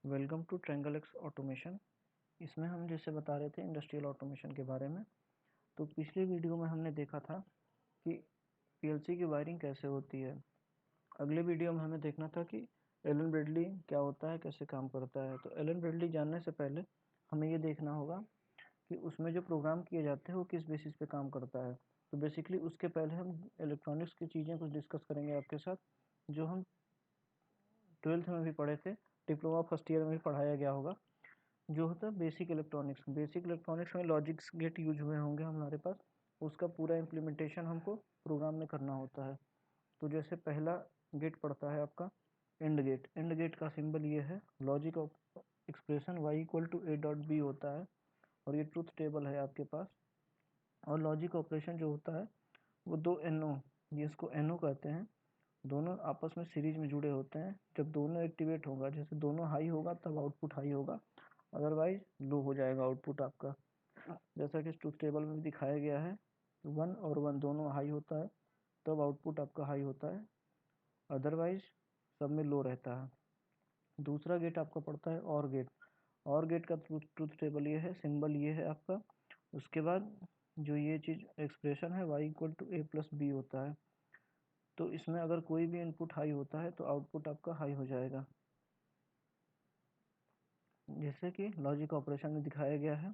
Welcome to triangle X automation. इसमें हम जैसे बता रहे थे इंडस्ट्रियल ऑटोमेशन के बारे में। तो पिछले वीडियो में हमने देखा था कि पीएलसी की वायरिंग कैसे होती है। अगले वीडियो में हमें देखना था कि एलन ब्रेडली क्या होता है, कैसे काम करता है। तो एलन ब्रेडली जानने से पहले हमें ये देखना होगा कि उसमें जो प्रोग्राम किए जाते हैं वो किस बेसिस पे काम करता है। तो बेसिकली उसके पहले हम इलेक्ट्रॉनिक्स की चीज़ें कुछ डिस्कस करेंगे आपके साथ, जो हम 12th में भी पढ़े थे, डिप्लोमा फर्स्ट ईयर में भी पढ़ाया गया होगा। जो होता है बेसिक इलेक्ट्रॉनिक्स में लॉजिक्स गेट यूज हुए होंगे हमारे पास। उसका पूरा इम्प्लीमेंटेशन हमको प्रोग्राम में करना होता है। तो जैसे पहला गेट पड़ता है आपका एंड गेट का सिंबल ये है। Logic of expression y equal to A dot B होता है और ये ट्रूथ टेबल है आपके पास। और लॉजिक ऑपरेशन जो होता है वो दो एनओ, जिसको एनओ कहते हैं, दोनों आपस में सीरीज में जुड़े होते हैं। जब दोनों एक्टिवेट होगा, जैसे दोनों हाई होगा तब आउटपुट हाई होगा, अदरवाइज लो हो जाएगा आउटपुट आपका। जैसा कि इस ट्रूथ टेबल में दिखाया गया है, 1 और 1 दोनों हाई होता है तब आउटपुट आपका हाई होता है, अदरवाइज सब में लो रहता है। दूसरा गेट आपका पड़ता है और गेट का ट्रूथ टेबल ये है, सिंबल ये है आपका। उसके बाद जो ये चीज़ एक्सप्रेशन है y equal to A plus B होता है। तो इसमें अगर कोई भी इनपुट हाई होता है तो आउटपुट आपका हाई हो जाएगा। जैसे कि लॉजिक ऑपरेशन में दिखाया गया है,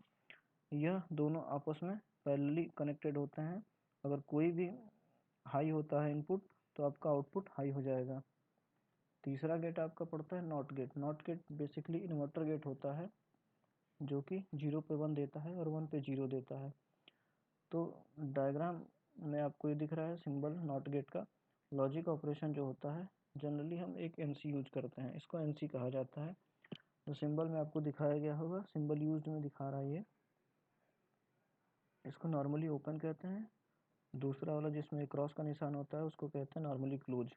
यह दोनों आपस में पैरेलली कनेक्टेड होते हैं। अगर कोई भी हाई होता है इनपुट तो आपका आउटपुट हाई हो जाएगा। तीसरा गेट आपका पड़ता है not gate basically inverter gate होता है, जो कि 0 पे 1 देता है और 1 पे 0 देता है। तो डायग्राम में आपको ये दिख रहा है सिंबल नॉट गेट का। लॉजिक ऑपरेशन जो होता है जनरली हम एक एनसी यूज करते हैं, इसको एनसी कहा जाता है। जो सिंबल में आपको दिखाया गया होगा, सिंबल यूज्ड में दिखा रहा है ये, इसको नॉर्मली ओपन कहते हैं। दूसरा वाला जिसमें क्रॉस का निशान होता है उसको कहते हैं नॉर्मली क्लोज।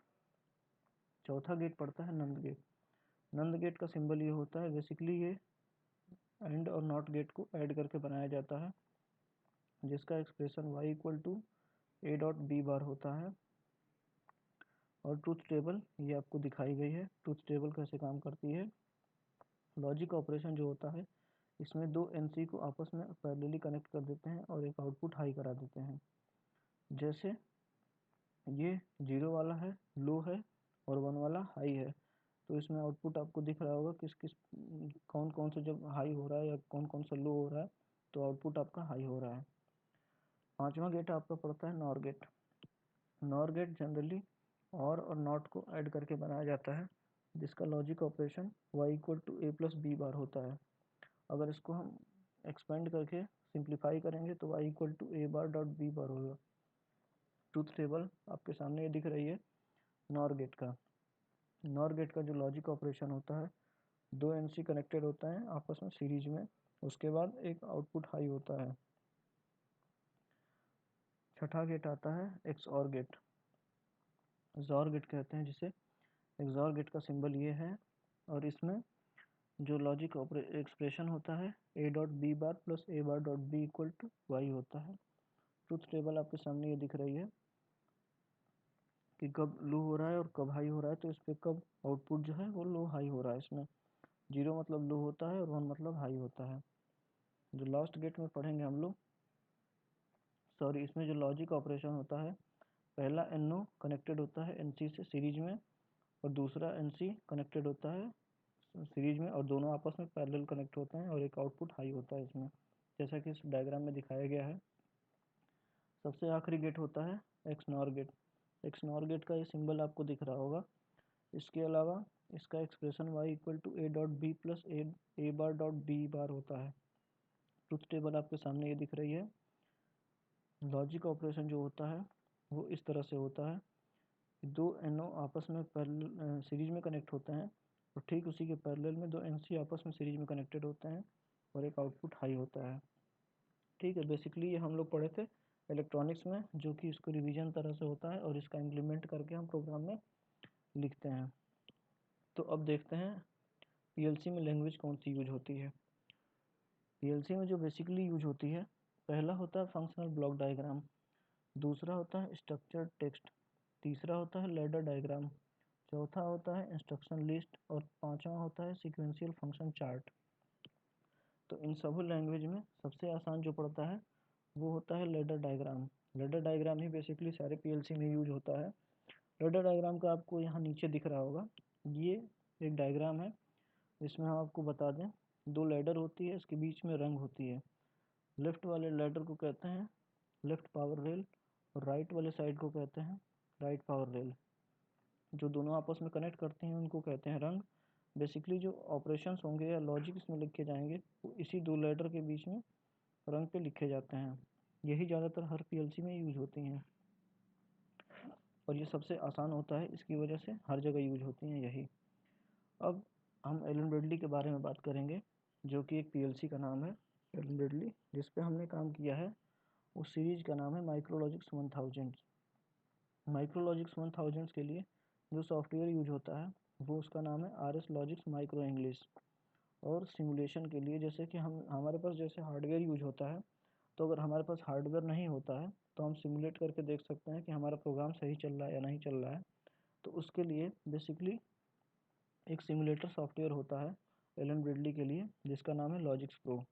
चौथा गेट पड़ता है नंद गेट का सिंबल ये होता है, बेसिकली ये एंड और नॉट गेट को ऐड करके बनाया जाता है, जिसका expression y equal to A dot B bar होता है। और ट्रूथ टेबल ये आपको दिखाई गई है। ट्रूथ टेबल कैसे काम करती है, लॉजिक ऑपरेशन जो होता है इसमें दो एनसी को आपस में पैरेलली कनेक्ट कर देते हैं और एक आउटपुट हाई करा देते हैं। जैसे ये 0 वाला है लो है और 1 वाला हाई है, तो इसमें आउटपुट आपको दिख रहा होगा किस किस कौन कौन सा जब हाई हो रहा है या कौन कौन सा लो हो रहा है, तो आउटपुट आपका हाई हो रहा है। पांचवा गेट आपका पड़ता है nor gate generally or not को ऐड करके बनाया जाता है, जिसका logic operation y equal to A plus B bar होता है। अगर इसको हम एक्सपेंड करके सिंप्लीफाई करेंगे तो y equal to A bar dot B bar होगा। ट्रूथ टेबल आपके सामने ये दिख रही है नॉर गेट का। नॉर गेट का जो लॉजिक ऑपरेशन होता है, दो एनसी कनेक्टेड होता है आपस में सीरीज में, उसके बाद एक आउटपुट हाई होता है। छठा गेट आता है एक्सऑर गेट, एक्सऑर गेट कहते हैं जिसे। एक्सऑर गेट का सिंबल ये है और इसमें जो लॉजिक एक्सप्रेशन होता है A dot B bar plus A bar dot B equal to Y होता है। ट्रूथ टेबल आपके सामने ये दिख रही है कि कब लो हो रहा है और कब हाई हो रहा है। तो इस पर कब आउटपुट जो है वो लो हाई हो रहा है, इसमें 0 मतलब लो होता है और 1 मतलब हाई होता है। जो लास्ट गेट में पढ़ेंगे हम लोग, सॉरी, इसमें जो लॉजिक ऑपरेशन होता है, पहला एनओ कनेक्टेड होता है एनसी से सीरीज में और दूसरा एनसी कनेक्टेड होता है सीरीज में, और दोनों आपस में पैरेलल कनेक्ट होते हैं और एक आउटपुट हाई होता है इसमें, जैसा कि इस डायग्राम में दिखाया गया है। सबसे आखिरी गेट होता है एक्स नॉर गेट का ये सिंबल आपको दिख रहा होगा। इसके अलावा इसका expression y equal to A dot B plus A bar dot B bar होता है। ट्रुथ टेबल आपके सामने ये दिख रही है। लॉजिक ऑपरेशन जो होता है वो इस तरह से होता है, दो एनओ आपस में पैरेलल सीरीज में कनेक्ट होते हैं और ठीक उसी के पैरेलल में दो एनसी आपस में सीरीज में कनेक्टेड होते हैं और एक आउटपुट हाई होता है। ठीक है, बेसिकली ये हम लोग पढ़े थे इलेक्ट्रॉनिक्स में, जो कि इसको रिवीजन तरह से होता है और इसका इम्प्लीमेंट करके हम प्रोग्राम में लिखते हैं। तो अब देखते हैं पीएलसी में लैंग्वेज कौन सी यूज होती है। पीएलसी में जो बेसिकली यूज होती है, पहला होता है फंक्शनल ब्लॉक डायग्राम, दूसरा होता है स्ट्रक्चर्ड टेक्स्ट, तीसरा होता है लैडर डायग्राम, चौथा होता है इंस्ट्रक्शन लिस्ट और पांचवा होता है सीक्वेंशियल फंक्शन चार्ट। तो इन सभी लैंग्वेज में सबसे आसान जो पड़ता है वो होता है लैडर डायग्राम। लैडर डायग्राम ही बेसिकली सारे पीएलसी में यूज होता है। लैडर डायग्राम का आपको यहाँ नीचे दिख रहा होगा, ये एक डायग्राम है। इसमें हम आपको बता दें, दो लैडर होती है, इसके बीच में रंग होती है। लेफ्ट वाले लैडर को कहते हैं लेफ्ट पावर रेल और राइट वाले साइड को कहते हैं राइट पावर रेल। जो दोनों आपस में कनेक्ट करते हैं उनको कहते हैं रंग। बेसिकली जो ऑपरेशंस होंगे या लॉजिक इसमें लिखे जाएंगे वो इसी दो लेटर के बीच में रंग पे लिखे जाते हैं। यही ज़्यादातर हर पीएलसी में यूज होती हैं और ये सबसे आसान होता है, इसकी वजह से हर जगह यूज होती हैं यही। अब हम एलन ब्रेडली के बारे में बात करेंगे, जो कि एक पीएलसी का नाम है एलन ब्रेडली, जिस पे हमने काम किया है। उस सीरीज का नाम है माइक्रोलॉजिक्स 1000। माइक्रोलॉजिक्स 1000 के लिए जो सॉफ्टवेयर यूज होता है वो उसका नाम है RS लॉजिक्स माइक्रो इंग्लिश। और सिमुलेशन के लिए जैसे कि हम हमारे पास जैसे हार्डवेयर यूज होता है, तो अगर हमारे पास हार्डवेयर नहीं होता है तो हम सिमुलेट करके देख सकते हैं कि हमारा प्रोग्राम सही चल रहा है या नहीं चल रहा है। तो उसके लिए बेसिकली एक सिमुलेटर सॉफ्टवेयर होता है एलन ब्रेडली के लिए, जिसका नाम है लॉजिक्स प्रो।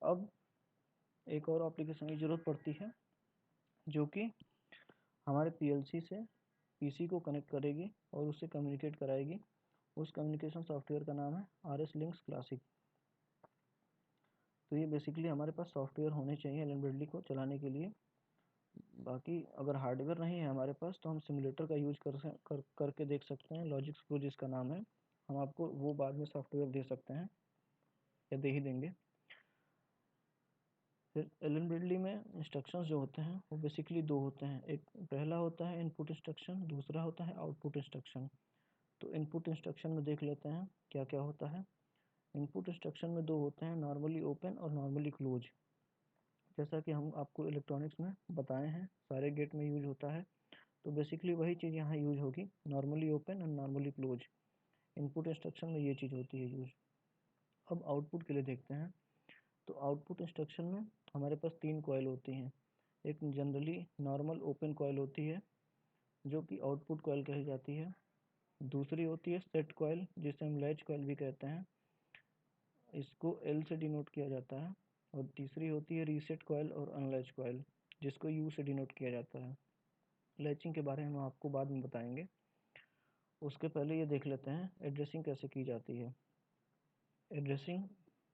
अब एक और एप्लीकेशन की ज़रूरत पड़ती है जो कि हमारे पीएलसी से पीसी को कनेक्ट करेगी और उससे कम्युनिकेट कराएगी। उस कम्युनिकेशन सॉफ्टवेयर का नाम है RS लिंक्स क्लासिक। तो ये बेसिकली हमारे पास सॉफ्टवेयर होने चाहिए एलन ब्रेडली को चलाने के लिए। बाकी अगर हार्डवेयर नहीं है हमारे पास तो हम सिमुलेटर का यूज करके देख सकते हैं, लॉजिक्स प्रो जिसका नाम है। हम आपको वो बाद में सॉफ्टवेयर दे सकते हैं या दे ही देंगे। फिर एलन ब्रेडली में इंस्ट्रक्शंस जो होते हैं वो बेसिकली दो होते हैं। एक पहला होता है इनपुट इंस्ट्रक्शन, दूसरा होता है आउटपुट इंस्ट्रक्शन। तो इनपुट इंस्ट्रक्शन में देख लेते हैं क्या क्या होता है। इनपुट इंस्ट्रक्शन में दो होते हैं, नॉर्मली ओपन और नॉर्मली क्लोज। जैसा कि हम आपको इलेक्ट्रॉनिक्स में बताए हैं सारे गेट में यूज होता है, तो बेसिकली वही चीज़ यहाँ यूज होगी, नॉर्मली ओपन और नॉर्मली क्लोज। इनपुट इंस्ट्रक्शन में ये चीज़ होती है यूज। अब आउटपुट के लिए देखते हैं। तो आउटपुट इंस्ट्रक्शन में हमारे पास तीन कॉइल होती हैं। एक जनरली नॉर्मल ओपन कॉइल होती है जो कि आउटपुट कॉइल कही जाती है। दूसरी होती है सेट कॉइल जिसे हम लैच कॉइल भी कहते हैं, इसको L से डिनोट किया जाता है। और तीसरी होती है रीसेट कॉइल और अनलैच कॉइल जिसको U से डिनोट किया जाता है। लैचिंग के बारे में हम आपको बाद में बताएंगे। उसके पहले ये देख लेते हैं एड्रेसिंग कैसे की जाती है। एड्रेसिंग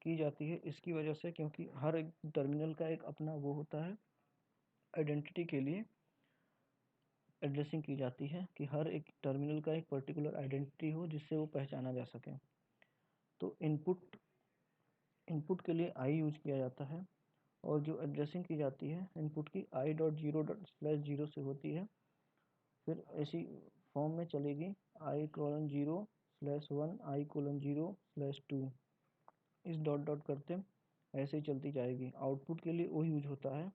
की जाती है इसकी वजह से क्योंकि हर एक टर्मिनल का एक अपना वो होता है, आइडेंटिटी के लिए एड्रेसिंग की जाती है कि हर एक टर्मिनल का एक पर्टिकुलर आइडेंटिटी हो जिससे वो पहचाना जा सके। तो इनपुट के लिए आई यूज किया जाता है और जो एड्रेसिंग की जाती है इनपुट की i.0/0 से होती है। फिर ऐसी फॉर्म में चलेगी i:0/1 i:0/2, इस डॉट डॉट करते ऐसे ही चलती जाएगी। आउटपुट के लिए ओ यूज होता है,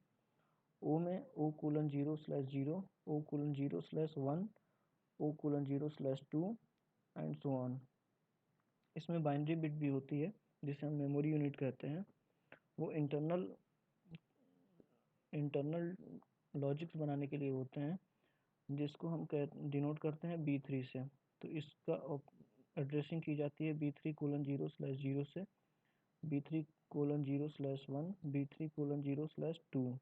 ओ में O:0/0 O:0/1 O:0/2 and so on. इसमें बाइनरी बिट भी होती है जिसे हम मेमोरी यूनिट कहते हैं। वो इंटरनल लॉजिक्स बनाने के लिए होते हैं जिसको हम डिनोट करते हैं B3 से। तो इसका एड्रेसिंग की जाती है B3:0/0 से B3:0/1 B3:0/2,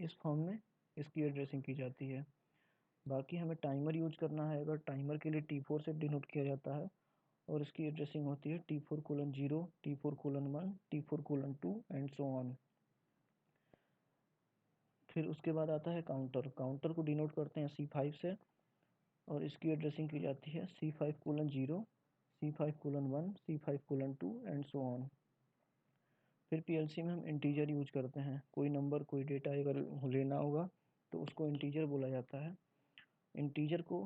इस फॉर्म में इसकी एड्रेसिंग की जाती है। बाकी हमें टाइमर यूज करना है, अगर टाइमर के लिए T4 से डिनोट किया जाता है और इसकी एड्रेसिंग होती है T4:0 T4:1 T4:2 and so on. फिर उसके बाद आता है काउंटर। काउंटर को डिनोट करते हैं C5 से और इसकी एड्रेसिंग की जाती है C5:0 C5:1 C5:2 and so on. फिर पीएलसी में हम इंटीजर यूज करते हैं, कोई नंबर कोई डेटा अगर लेना होगा तो उसको इंटीजर बोला जाता है। इंटीजर को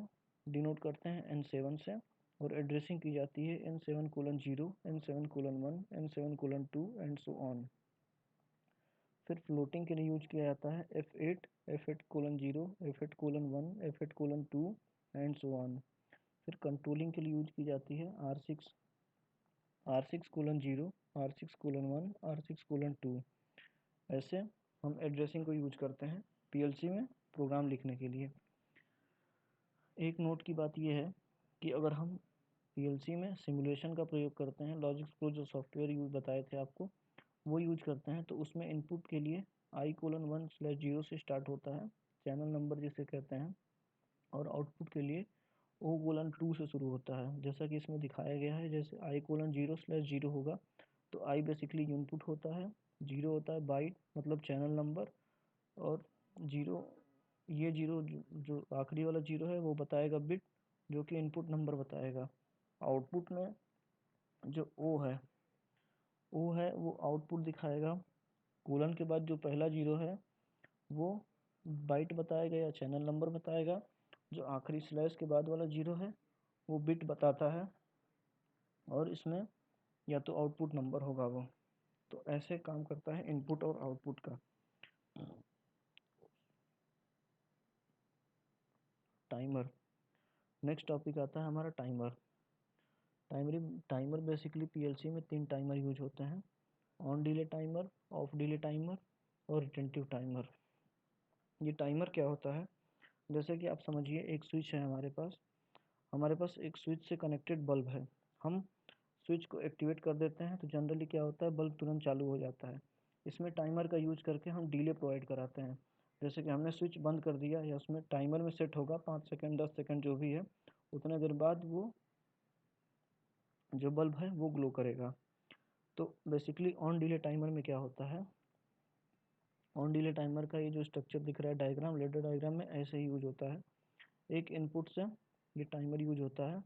डिनोट करते हैं N7 से और एड्रेसिंग की जाती है N7:0 N7:1 N7:2 and so on. फिर फ्लोटिंग के लिए यूज किया जाता है F8 F8:0 F8:1 F8:2 and so on. फिर कंट्रोलिंग के लिए यूज की जाती है R6 R6:0 R6:1 R6:2। ऐसे हम एड्रेसिंग को यूज करते हैं पीएलसी में प्रोग्राम लिखने के लिए। एक नोट की बात यह है कि अगर हम पीएलसी में सिमुलेशन का प्रयोग करते हैं, लॉजिक्स प्रो जो सॉफ्टवेयर यूज बताए थे आपको, वो यूज करते हैं, तो उसमें इनपुट के लिए i:1/0 से स्टार्ट होता है, चैनल नंबर जिसे कहते हैं, और आउटपुट के लिए O:2 से शुरू होता है, जैसा कि इसमें दिखाया गया है। जैसे i:0/0 होगा तो i बेसिकली इनपुट होता है, 0 होता है बाइट मतलब चैनल नंबर, और 0 ये 0 जो आखिरी वाला 0 है वो बताएगा बिट, जो कि इनपुट नंबर बताएगा। आउटपुट में जो ओ है वो आउटपुट दिखाएगा। कोलन के बाद जो पहला 0 है वो बाइट बताएगा या चैनल नंबर बताएगा। जो आखिरी स्लैश के बाद वाला 0 है वो बिट बताता है, और इसमें या तो आउटपुट नंबर होगा वो। तो ऐसे काम करता है इनपुट और आउटपुट का। टाइमर, नेक्स्ट टॉपिक आता है हमारा टाइमर। टाइमर बेसिकली पीएलसी में 3 टाइमर यूज होते हैं, on delay timer, of delay timer और रिटेंटिव टाइमर। ये टाइमर क्या होता है, जैसे कि आप समझिए एक स्विच है हमारे पास एक स्विच से कनेक्टेड बल्ब है। हम स्विच को एक्टिवेट कर देते हैं तो जनरली क्या होता है, बल्ब तुरंत चालू हो जाता है। इसमें टाइमर का यूज करके हम डिले प्रोवाइड कराते हैं। जैसे कि हमने स्विच बंद कर दिया, या उसमें टाइमर में सेट होगा 5 सेकंड 10 सेकंड जो भी है, उतने देर बाद वो जो बल्ब है वो ग्लो करेगा। तो बेसिकली ऑन डिले टाइमर में क्या होता है, ऑन डिले टाइमर का ये जो स्ट्रक्चर दिख रहा है डायग्राम, लेडर डायग्राम में ऐसे ही यूज होता है। एक इनपुट से ये टाइमर यूज होता है।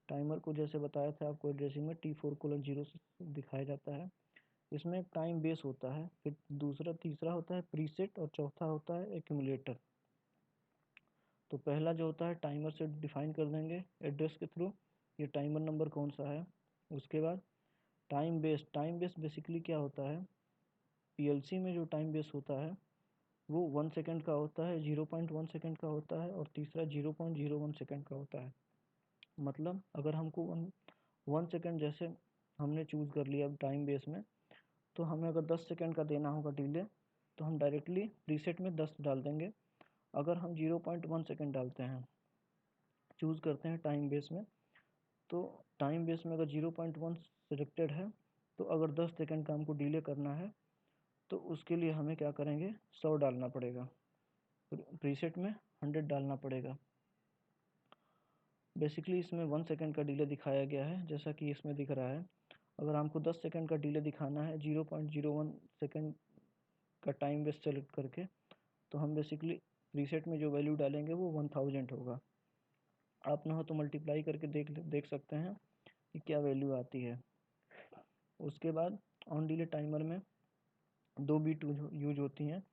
टाइमर को जैसे बताया था आपको एड्रेसिंग में T4:0 से दिखाया जाता है। इसमें एक टाइम बेस होता है, फिर तीसरा होता है प्रीसेट, और चौथा होता है एक्यूमुलेटर। तो पहला जो होता है टाइमर से डिफाइन कर देंगे एड्रेस के थ्रू, ये टाइमर नंबर कौन सा है। उसके बाद टाइम बेस बेसिकली क्या होता है, पीएलसी में जो टाइम बेस होता है वो 1 सेकंड का होता है, 0.1 सेकंड का होता है, और तीसरा 0.01 सेकंड का होता है। मतलब अगर हमको 1 सेकंड जैसे हमने चूज़ कर लिया टाइम बेस में, तो हमें अगर 10 सेकंड का देना होगा डिले, तो हम डायरेक्टली प्रीसेट में 10 डाल देंगे। अगर हम 0.1 सेकंड डालते हैं, चूज़ करते हैं टाइम बेस में, तो टाइम बेस में अगर 0.1 सिलेक्टेड है, तो अगर 10 सेकंड का हमको डिले करना है तो उसके लिए हमें क्या करेंगे, 100 डालना पड़ेगा, प्रीसेट में 100 डालना पड़ेगा। बेसिकली इसमें 1 सेकंड का डिले दिखाया गया है, जैसा कि इसमें दिख रहा है। अगर हमको 10 सेकंड का डिले दिखाना है 0.01 सेकंड का टाइम बेस सेलेक्ट करके, तो हम बेसिकली प्रीसेट में जो वैल्यू डालेंगे वो 1000 होगा। आप ना हो तो मल्टीप्लाई करके देख सकते हैं कि क्या वैल्यू आती है। उसके बाद ऑन डिले टाइमर में 2 बीट यूज होती हैं,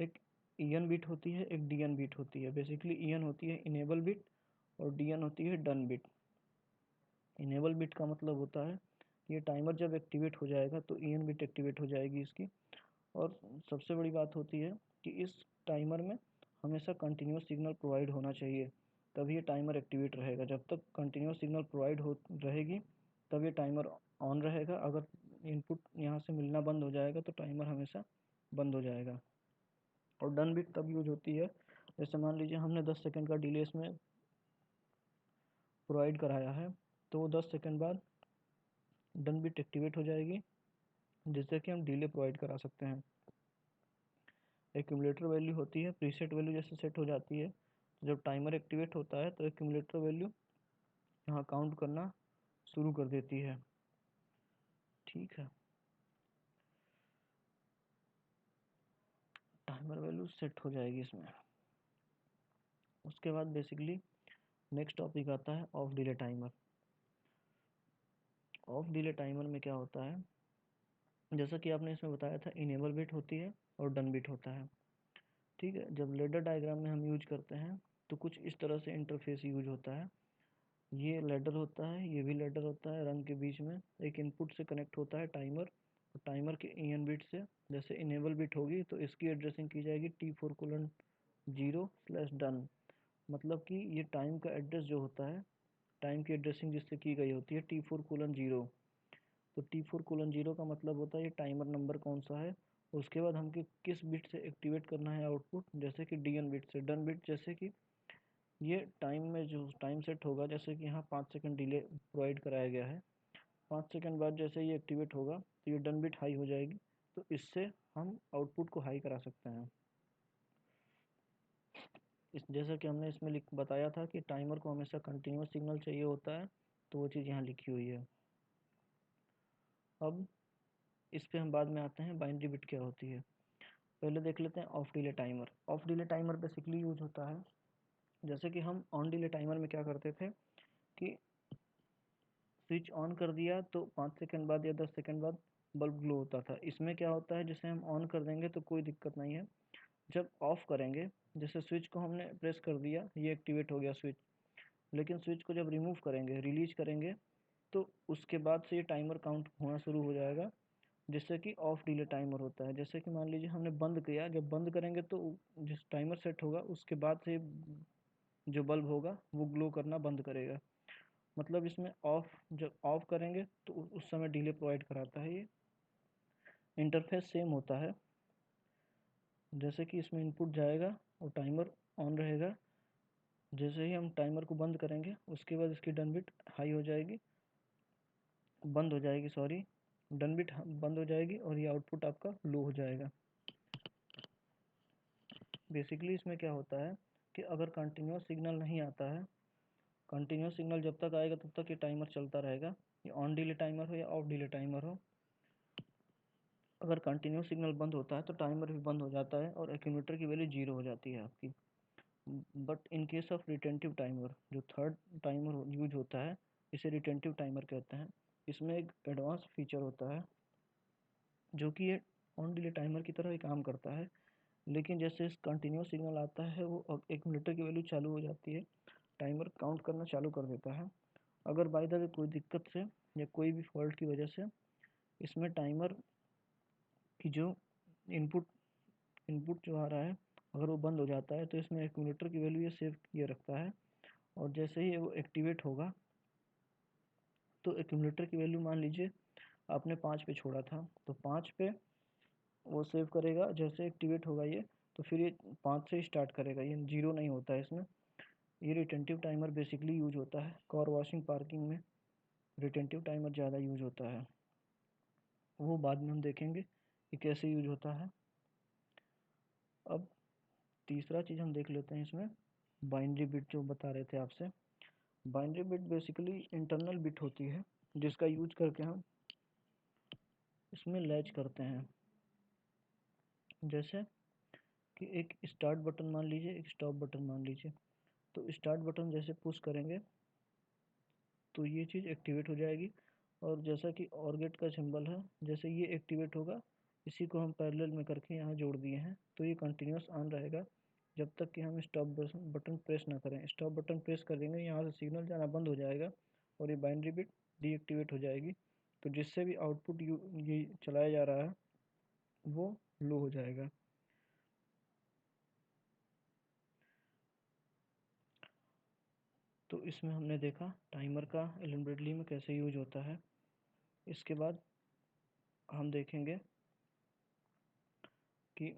एक ईएन बीट होती है, एक डीएन बीट होती है। बेसिकली ईएन होती है इनेबल बिट, और डीएन होती है डन बिट। इनेबल बिट का मतलब होता है कि ये टाइमर जब एक्टिवेट हो जाएगा तो ईएन बिट एक्टिवेट हो जाएगी इसकी। और सबसे बड़ी बात होती है कि इस टाइमर में हमेशा कंटिन्यूस सिग्नल प्रोवाइड होना चाहिए, तभी ये टाइमर एक्टिवेट रहेगा। जब तक कंटिन्यूस सिग्नल प्रोवाइड हो रहेगी तब ये टाइमर ऑन रहेगा। अगर इनपुट यहाँ से मिलना बंद हो जाएगा तो टाइमर हमेशा बंद हो जाएगा। और डन बिट तब यूज होती है, जैसे मान लीजिए हमने 10 सेकंड का डिले इसमें प्रोवाइड कराया है, तो 10 सेकंड बाद डन बिट एक्टिवेट हो जाएगी, जिससे कि हम डिले प्रोवाइड करा सकते हैं। एक्यूमुलेटर वैल्यू होती है प्रीसेट वैल्यू जैसे सेट हो जाती है, तो जब टाइमर एक्टिवेट होता है तो एक्यूमुलेटर वैल्यू यहाँ काउंट करना शुरू कर देती है। ठीक है, टाइमर वैल्यू सेट हो जाएगी इसमें। उसके बाद बेसिकली नेक्स्ट टॉपिक आता है of delay timer. Of delay timer में क्या होता है, जैसा कि आपने इसमें बताया था इनेबल बिट होती है और डन बिट होता है। ठीक है, जब लेडर डायग्राम में हम यूज करते हैं तो कुछ इस तरह से इंटरफेस यूज होता है। ये लेडर होता है, ये भी लेडर होता है, रंग के बीच में एक इनपुट से कनेक्ट होता है टाइमर, और टाइमर के ईएन बिट से जैसे इनेबल बिट होगी तो इसकी एड्रेसिंग की जाएगी T4:0/done। मतलब कि ये टाइम का एड्रेस जो होता है, टाइम की एड्रेसिंग जिससे की गई होती है T4:0। तो T4:0 का मतलब होता है ये टाइमर नंबर कौन सा है। उसके बाद हमको किस बिट से एक्टिवेट करना है आउटपुट, जैसे कि डीएन बिट से, डन बिट जैसे कि ये टाइम में जो टाइम सेट होगा, जैसे कि यहाँ 5 सेकंड डिले प्रोवाइड कराया गया है, 5 सेकंड बाद जैसे ये एक्टिवेट होगा तो ये डन बिट हाई हो जाएगी, तो इससे हम आउटपुट को हाई करा सकते हैं। इस जैसा कि हमने इसमें बताया था कि टाइमर को हमेशा कंटिन्यूस सिग्नल चाहिए होता है, तो वो चीज़ यहाँ लिखी हुई है। अब इस पे हम बाद में आते हैं बाइनरी बिट क्या होती है। पहले देख लेते हैं of delay timer. Of delay timer basically use होता है, जैसे कि हम ऑन डिले टाइमर में क्या करते थे कि स्विच ऑन कर दिया तो 5 सेकंड बाद या 10 सेकंड बाद बल्ब ग्लो होता था। इसमें क्या होता है, जैसे हम ऑन कर देंगे तो कोई दिक्कत नहीं है, जब ऑफ करेंगे, जैसे स्विच को हमने प्रेस कर दिया, ये एक्टिवेट हो गया स्विच, लेकिन स्विच को जब रिमूव करेंगे, रिलीज करेंगे, तो उसके बाद से ये टाइमर काउंट होना शुरू हो जाएगा, जिससे कि ऑफ डिले टाइमर होता है। जैसे कि मान लीजिए हमने बंद किया, जब बंद करेंगे तो जिस टाइमर सेट होगा उसके बाद से जो बल्ब होगा वो ग्लो करना बंद करेगा। मतलब इसमें ऑफ, जब ऑफ करेंगे तो उस समय डिले प्रोवाइड कराता है। ये इंटरफेस सेम होता है, जैसे कि इसमें इनपुट जाएगा और टाइमर ऑन रहेगा, जैसे ही हम टाइमर को बंद करेंगे उसके बाद इसकी डन बिट हाई हो जाएगी, बंद हो जाएगी, सॉरी, डन बिट बंद हो जाएगी और ये आउटपुट आपका लो हो जाएगा। बेसिकली इसमें क्या होता है कि अगर कंटिन्यूस सिग्नल नहीं आता है, कंटिन्यूस सिग्नल जब तक आएगा तब तक ये टाइमर चलता रहेगा, ये ऑन डिले टाइमर हो या ऑफ डिले टाइमर हो। अगर कंटिन्यूस सिग्नल बंद होता है तो टाइमर भी बंद हो जाता है और एक्यूमुलेटर की वैल्यू 0 हो जाती है आपकी। But in case of retentive timer, जो थर्ड टाइमर यूज होता है, इसे रिटेंटिव टाइमर कहते हैं। इसमें एक एडवांस फीचर होता है जो कि ये ऑन डिले टाइमर की तरह ही काम करता है, लेकिन जैसे इस कंटिन्यूस सिग्नल आता है वो एक्यूमुलेटर की वैल्यू चालू हो जाती है, टाइमर काउंट करना चालू कर देता है। अगर बाय द वे कोई दिक्कत से या कोई भी फॉल्ट की वजह से इसमें टाइमर की जो इनपुट इनपुट जो आ रहा है अगर वो बंद हो जाता है, तो इसमें एक्यूमुलेटर की वैल्यू ये सेव किए रखता है, और जैसे ही वो एक्टिवेट होगा तो एक्यूमुलेटर की वैल्यू मान लीजिए आपने 5 पे छोड़ा था, तो 5 पे वो सेव करेगा। जैसे एक्टिवेट होगा ये, तो फिर ये 5 से स्टार्ट करेगा, ये 0 नहीं होता है इसमें। ये रिटेंटिव टाइमर बेसिकली यूज होता है कार वॉशिंग पार्किंग में, रिटेंटिव टाइमर ज़्यादा यूज होता है, वो बाद में हम देखेंगे कि कैसे यूज होता है। अब तीसरा चीज़ हम देख लेते हैं इसमें, बाइनरी बिट जो बता रहे थे आपसे। Binary bit basically internal bit होती है जिसका यूज करके हम इसमें लैच करते हैं। जैसे कि एक स्टार्ट बटन मान लीजिए, एक स्टॉप बटन मान लीजिए, तो स्टार्ट बटन जैसे पुश करेंगे तो ये चीज़ एक्टिवेट हो जाएगी, और जैसा कि और गेट का सिंबल है, जैसे ये एक्टिवेट होगा, इसी को हम पैरेलल में करके यहाँ जोड़ दिए हैं, तो ये कंटिन्यूस ऑन रहेगा जब तक कि हम स्टॉप बटन प्रेस ना करें। स्टॉप बटन प्रेस कर देंगे, यहाँ से सिग्नल जाना बंद हो जाएगा और ये बाइनरी बिट डीएक्टिवेट हो जाएगी, तो जिससे भी आउटपुट ये चलाया जा रहा है वो लो हो जाएगा। तो इसमें हमने देखा टाइमर का एलन ब्रेडली में कैसे यूज होता है। इसके बाद हम देखेंगे कि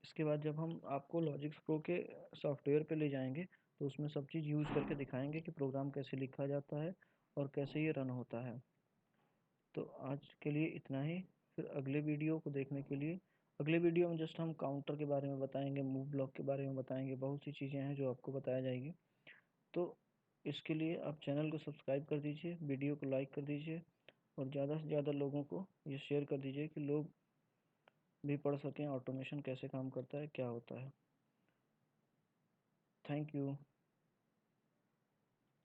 इसके बाद जब हम आपको लॉजिक्स प्रो के सॉफ्टवेयर पे ले जाएंगे तो उसमें सब चीज़ यूज करके दिखाएंगे कि प्रोग्राम कैसे लिखा जाता है और कैसे ये रन होता है। तो आज के लिए इतना ही, फिर अगले वीडियो को देखने के लिए, अगले वीडियो में जस्ट हम काउंटर के बारे में बताएंगे, मूव ब्लॉक के बारे में बताएंगे, बहुत सी चीज़ें हैं जो आपको बताया जाएगी। तो इसके लिए आप चैनल को सब्सक्राइब कर दीजिए, वीडियो को लाइक कर दीजिए और ज़्यादा से ज़्यादा लोगों को ये शेयर कर दीजिए कि लोग भी पढ़ सकें ऑटोमेशन कैसे काम करता है, क्या होता है। Thank you.